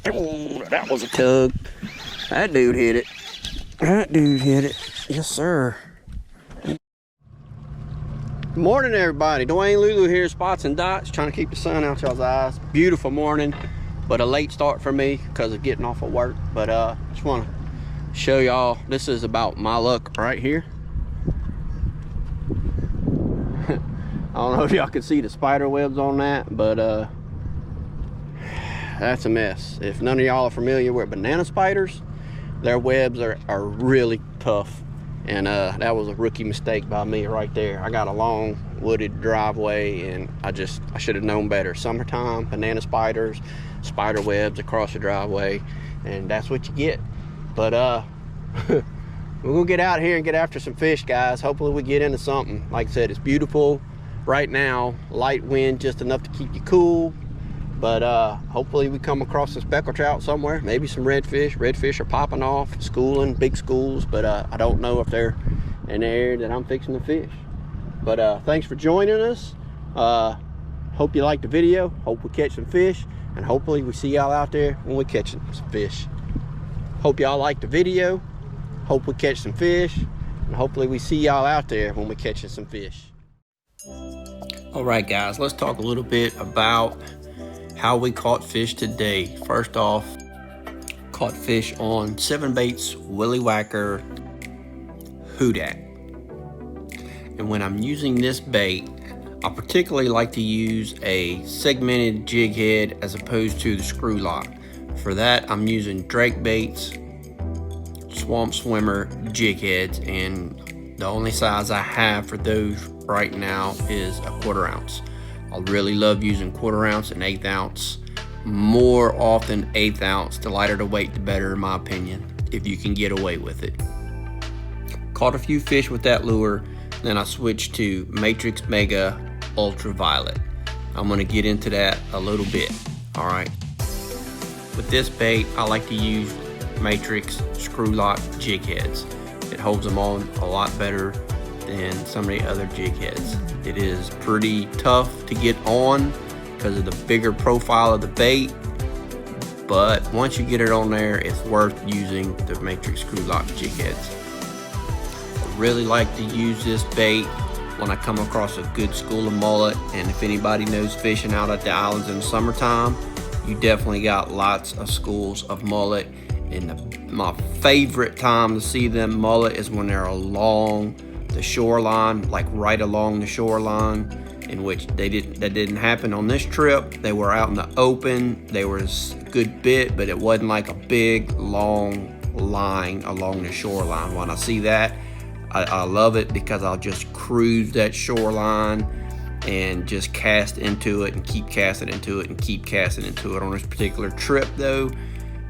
Oh, that was a tug. That dude hit it. That dude hit it. Yes, sir. Morning, everybody. Dwayne Lulu here, Spots and Dots, trying to keep the sun out y'all's eyes. Beautiful morning, but a late start for me because of getting off of work. But just want to show y'all, this is about my luck right here. I don't know if y'all can see the spider webs on that, but that's a mess. If none of y'all are familiar with banana spiders, their webs are really tough. And that was a rookie mistake by me right there. I got a long wooded driveway and I should have known better. Summertime, banana spiders, spider webs across the driveway, and that's what you get. But we're gonna get out here and get after some fish, guys. Hopefully we get into something. Like I said, it's beautiful right now. Light wind, just enough to keep you cool. But hopefully we come across some speckled trout somewhere, maybe some redfish. Redfish are popping off, schooling, big schools, but I don't know if they're in the area that I'm fixing to fish. But thanks for joining us. Hope you liked the video. Hope we catch some fish, and hopefully we see y'all out there when we catch some fish. Hope y'all liked the video. Hope we catch some fish, and hopefully we see y'all out there when we catching some fish. All right, guys, let's talk a little bit about how we caught fish today. First off, caught fish on 7 Baits Willy Whacker Hudak. And when I'm using this bait, I particularly like to use a segmented jig head as opposed to the screw lock. For that, I'm using Drake Baits Swamp Swimmer jig heads, and the only size I have for those right now is a 1/4 ounce. I really love using 1/4 ounce and 1/8 ounce. More often 1/8 ounce. The lighter the weight, the better in my opinion, if you can get away with it. Caught a few fish with that lure, then I switched to Matrix Mega Ultraviolet. I'm gonna get into that a little bit, all right? With this bait, I like to use Matrix screw lock jig heads. It holds them on a lot better than some of the other jig heads. It is pretty tough to get on because of the bigger profile of the bait, but once you get it on there, it's worth using the Matrix screw lock jig heads. I really like to use this bait when I come across a good school of mullet, and if anybody knows fishing out at the islands in the summertime, you definitely got lots of schools of mullet. And my favorite time to see them mullet is when they're along the shoreline, like right along the shoreline, in which that didn't happen on this trip. They were out in the open. They were a good bit, but it wasn't like a big long line along the shoreline. When I see that, I love it because I'll just cruise that shoreline and just cast into it and keep casting into it and keep casting into it. On this particular trip though,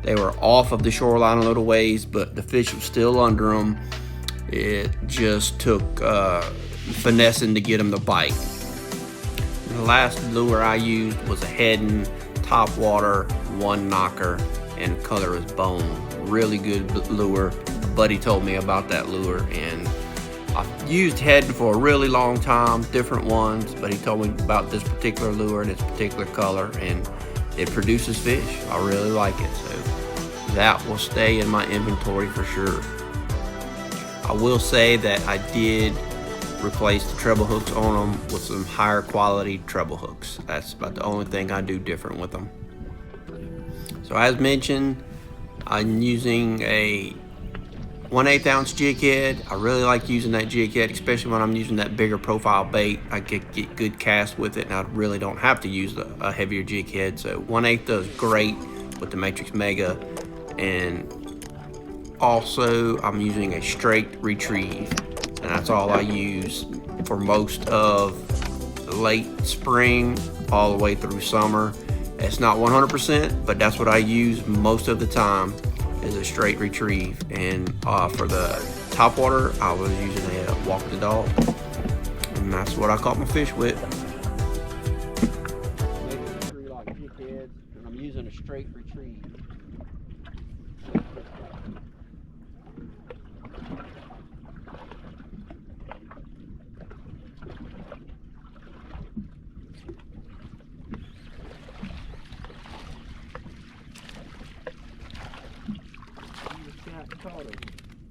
they were off of the shoreline a little ways, but the fish was still under them. It just took finessing to get them to bite. The last lure I used was a Heddon top water 1 knocker, and color is bone. Really good lure. A buddy told me about that lure, and I've used Heddon for a really long time, different ones, but he told me about this particular lure and its particular color, and it produces fish. I really like it, so that will stay in my inventory for sure. I will say that I did replace the treble hooks on them with some higher quality treble hooks. That's about the only thing I do different with them. So as mentioned, I'm using a 1/8 ounce jig head. I really like using that jig head, especially when I'm using that bigger profile bait. I get good cast with it, and I really don't have to use a heavier jig head. So 1/8 does great with the Matrix Mega. And also I'm using a straight retrieve, and that's all I use for most of late spring all the way through summer. It's not 100%, but that's what I use most of the time, is a straight retrieve. And for the top water, I was using a walk the dog, and that's what I caught my fish with. I'm using a straight retrieve. caught him.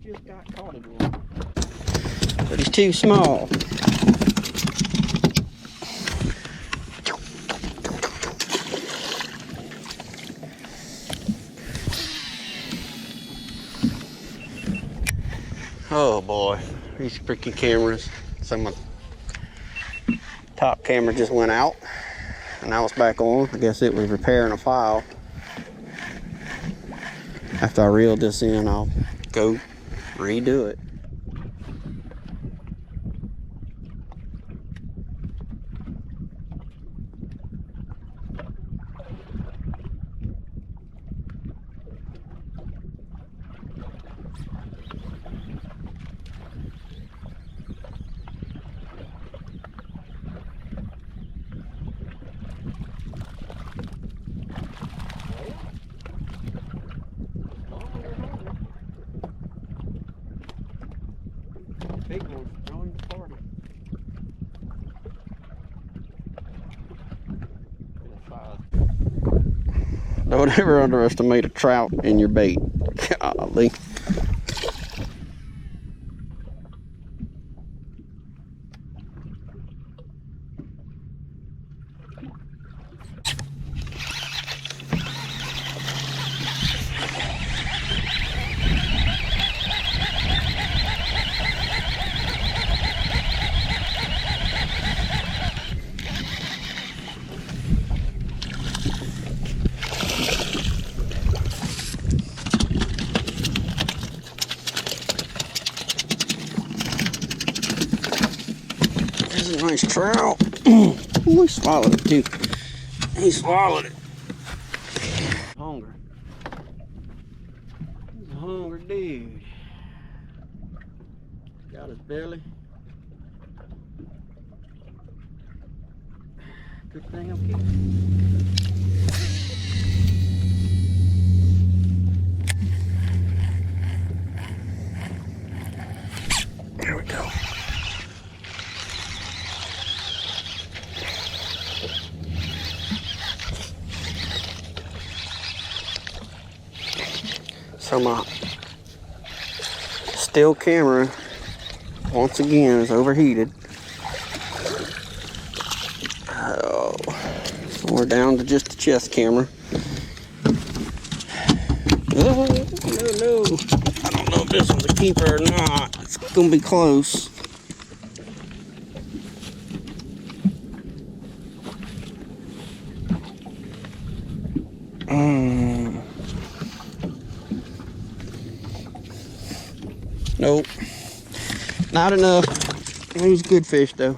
Just got caught in one. But he's too small. Oh boy, these freaking cameras. So my top camera just went out and now it's back on. I guess it was repairing a file. After I reeled this in, I'll go redo it. Big one, join the party. Don't ever underestimate a trout in your bait. Golly. That's a nice trout. Ooh, he swallowed it too. He swallowed it. Hunger. He's a hungry dude. Got his belly. Good thing I'm keeping. There we go. So my still camera once again is overheated. Oh, so we're down to just the chest camera. Oh, no. I don't know if this one's a keeper or not. It's gonna be close. Nope, not enough. It was a good fish though.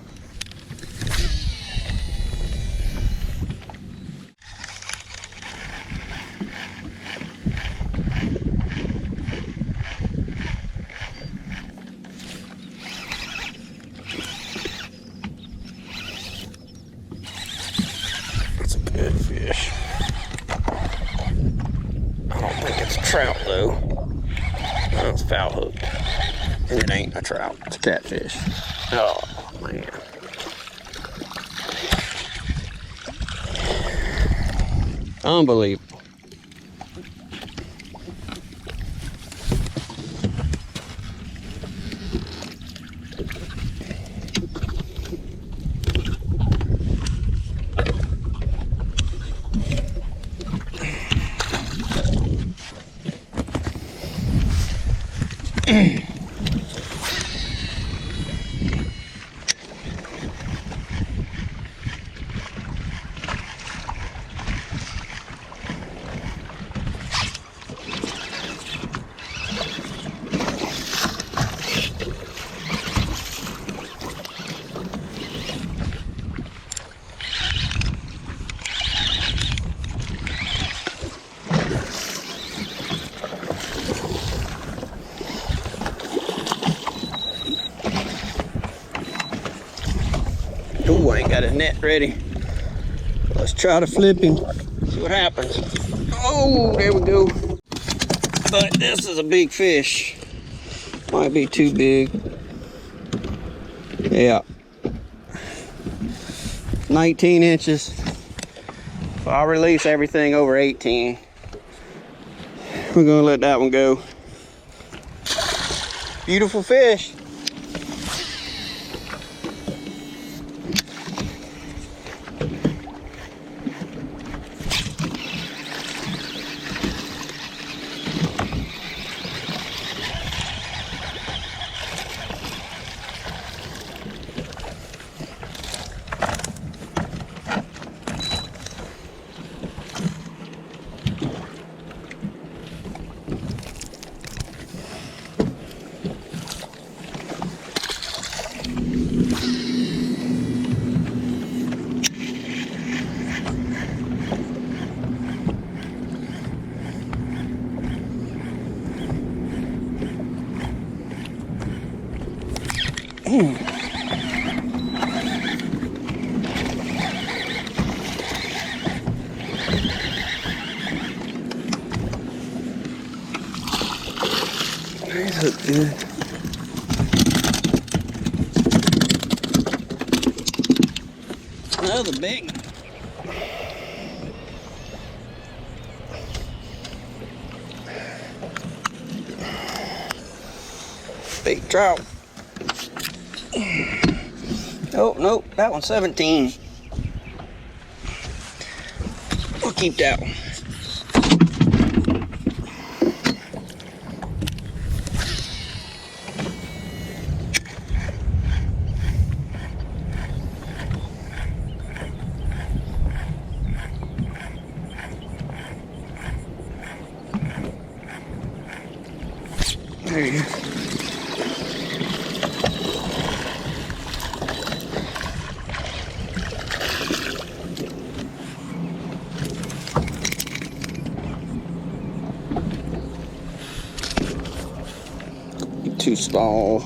That's a good fish. I don't think it's a trout though. No, it's foul hooked. And it ain't a trout, it's a catfish. Oh, man. Unbelievable. Ooh, I ain't got his net ready. Let's try to flip him, see what happens. Oh, there we go. But this is a big fish. Might be too big. Yeah. 19 inches. So I'll release everything over 18. We're gonna let that one go. Beautiful fish. These look good. Another big one. Big trout. Oh, nope, that one's 17. We'll keep that one. There you go. Too small.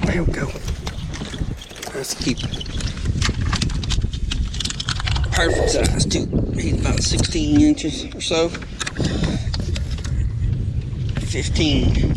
There we go. Let's keep it. Perfect size too. He's about 16 inches or so. 15.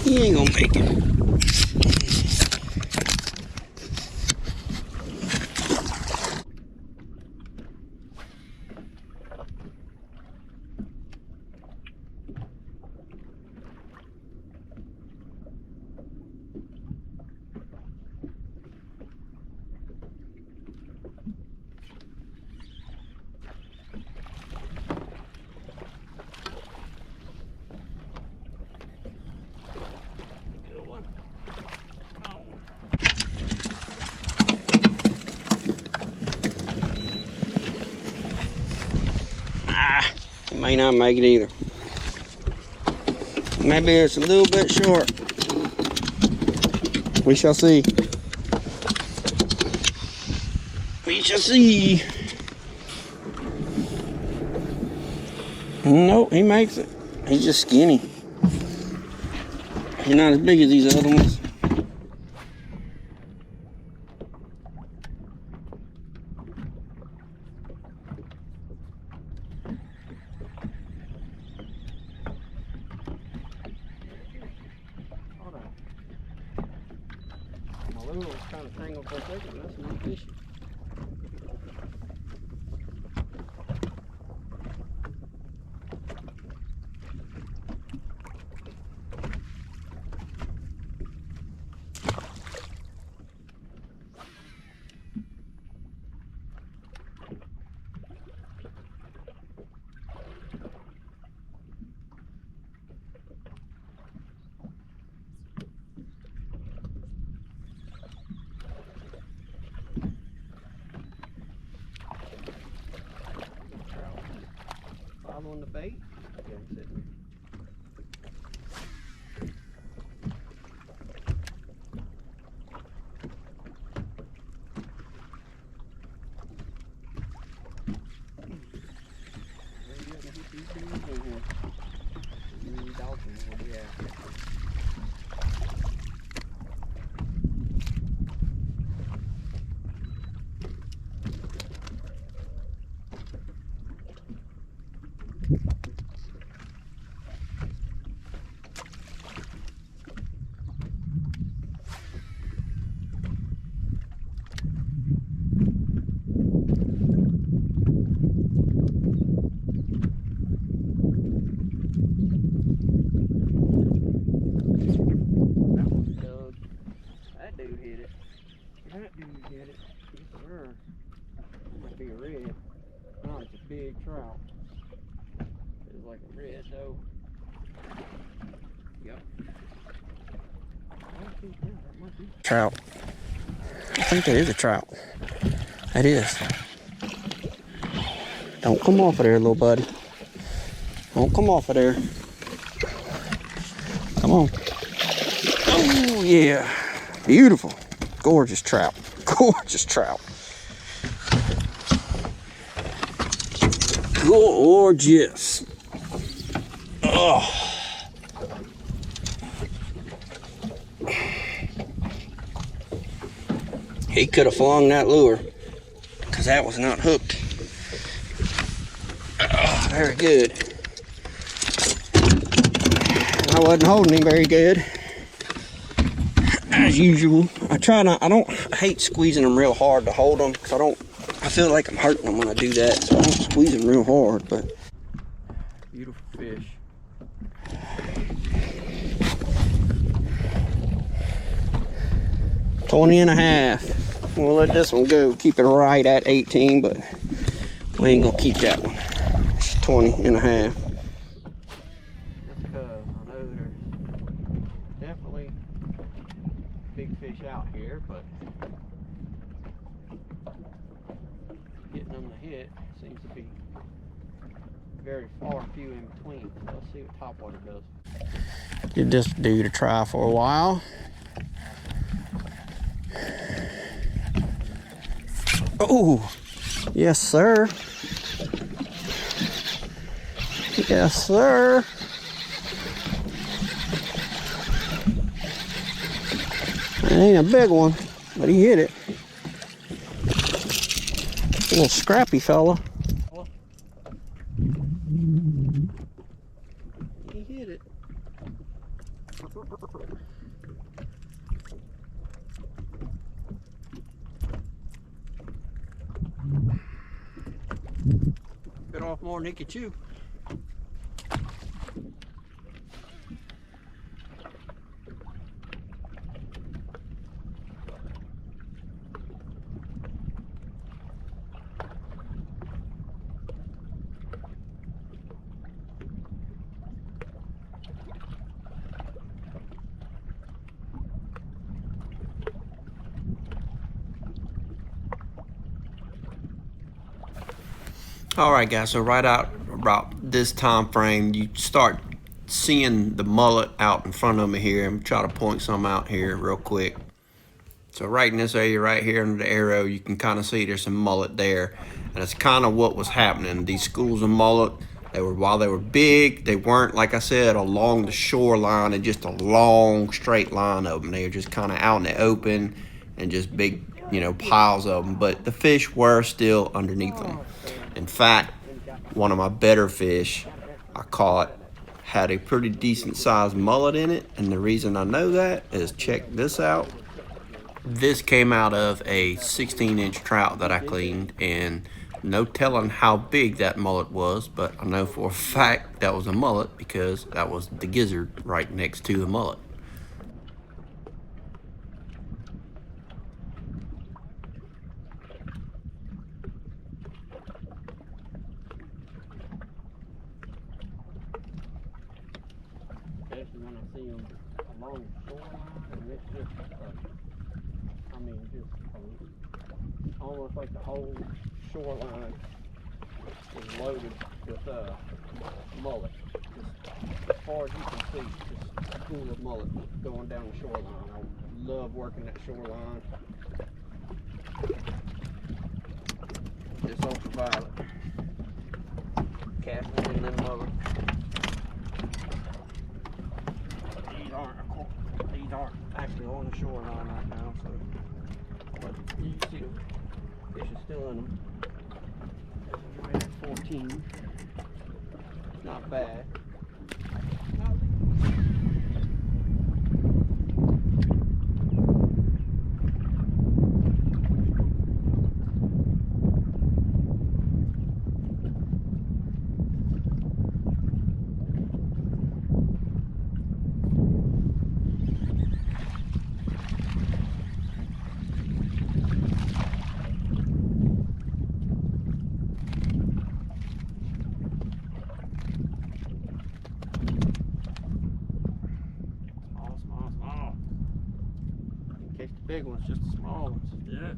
He ain't gonna make it. It may not make it either. Maybe it's a little bit short. We shall see. We shall see. Nope, he makes it. He's just skinny. He's not as big as these other ones. My lure was kind of tangled for a second. That's no fish. down on the bait. Yeah, he's sitting there. That dude hit it. That dude hit it. Yes, sir. That might be a red. No, it's a big trout. It's like a red though. Yep. Trout. I think that is a trout. That is. Don't come off of there, little buddy. Don't come off of there. Come on. Oh, yeah. Beautiful. Gorgeous trout. Gorgeous trout. Gorgeous. Oh. He could have flung that lure because that was not hooked. Oh, very good. I wasn't holding him very good. As usual. I hate squeezing them real hard to hold them because I feel like I'm hurting them when I do that. So I don't squeeze them real hard, but. Beautiful fish. $20.5. We'll let this one go. Keep it right at 18, but we ain't gonna keep that one. It's 20.5. Just because I know there's definitely big fish out here, but getting them to hit seems to be very far and few in between. So let's see what topwater does. Give this dude a try for a while. Oh, yes, sir. Yes, sir. It ain't a big one, but he hit it. A little scrappy fella. He hit it. Bit off more than he could chew. All right, guys, so right out about this time frame, you start seeing the mullet out in front of me here. I'm trying to point some out here real quick. So right in this area right here under the arrow, you can kind of see there's some mullet there. And it's kind of what was happening. These schools of mullet, while they were big, they weren't, like I said, along the shoreline and just a long straight line of them. They were just kind of out in the open and just big, piles of them. But the fish were still underneath them. In fact, one of my better fish I caught had a pretty decent sized mullet in it, and the reason I know that is, check this out. This came out of a 16-inch trout that I cleaned, and no telling how big that mullet was, but I know for a fact that was a mullet because that was the gizzard right next to the mullet. When I see them along the shoreline, and it's just, almost like the whole shoreline is loaded with mullet. Just as far as you can see, just a pool of mullet going down the shoreline. I love working that shoreline. This ultraviolet, casting in them mullet. These aren't actually on the shoreline right now, so but you can see the fish is still in them. Right at 14. Not bad. Catch the big ones, just the small ones. Yeah.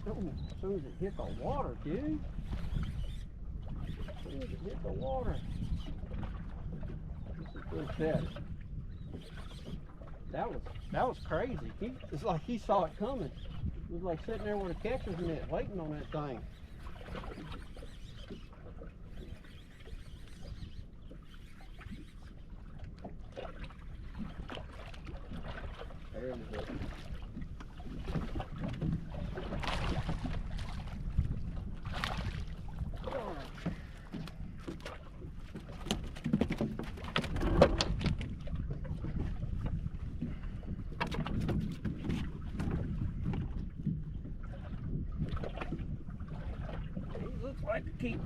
Oh, as soon as it hit the water, dude. As soon as it hit the water. This is a good fish. That was crazy. It's like he saw it coming. It was like sitting there with a catcher's net waiting on that thing. There it is. Looks like a keep.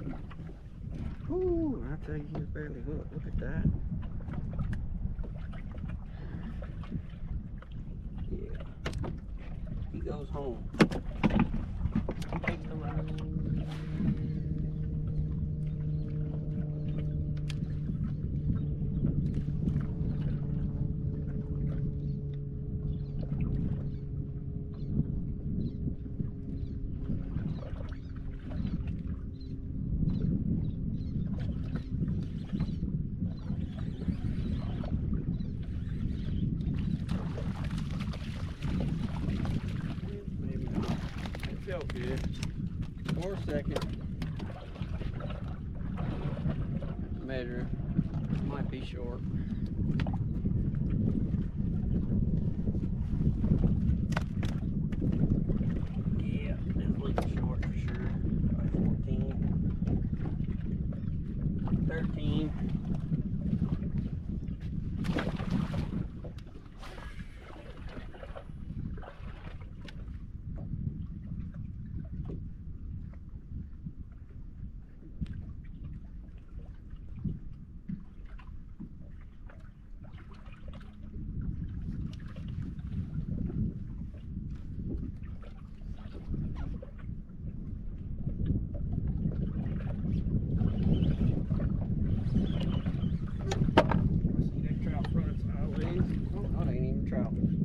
Ooh, I tell you, he's barely hooked. Look at that. Yeah. He goes home. Takes the ride. Felt good for a second. Measure might be short. Yeah, it's looking short for sure. Probably 14, 13.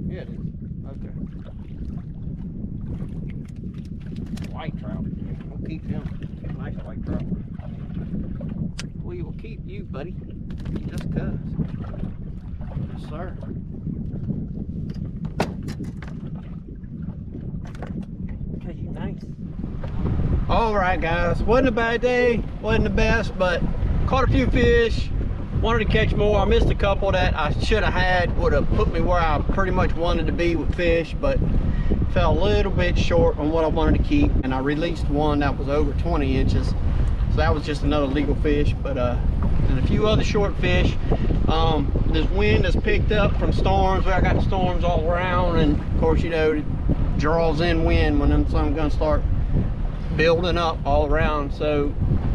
Yeah, it is. Okay. White trout. We'll keep him. Nice white trout. We will keep you, buddy. Just cuz. Yes, sir. Cause you nice. Alright guys, wasn't a bad day, wasn't the best, but caught a few fish. Wanted to catch more. I missed a couple that I should have had, would have put me where I pretty much wanted to be with fish, but fell a little bit short on what I wanted to keep. And I released one that was over 20 inches. So that was just another legal fish, but and a few other short fish. This wind has picked up from storms. I got storms all around, and of course, you know, it draws in wind when them sun's gonna start building up all around. So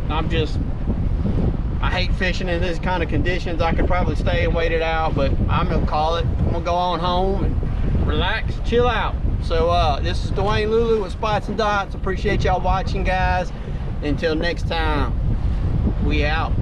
I hate fishing in this kind of conditions. I could probably stay and wait it out, but I'm gonna call it. I'm gonna go on home and relax, chill out. So this is Dwayne Lulu with Spots and Dots. Appreciate y'all watching, guys. Until next time, we out.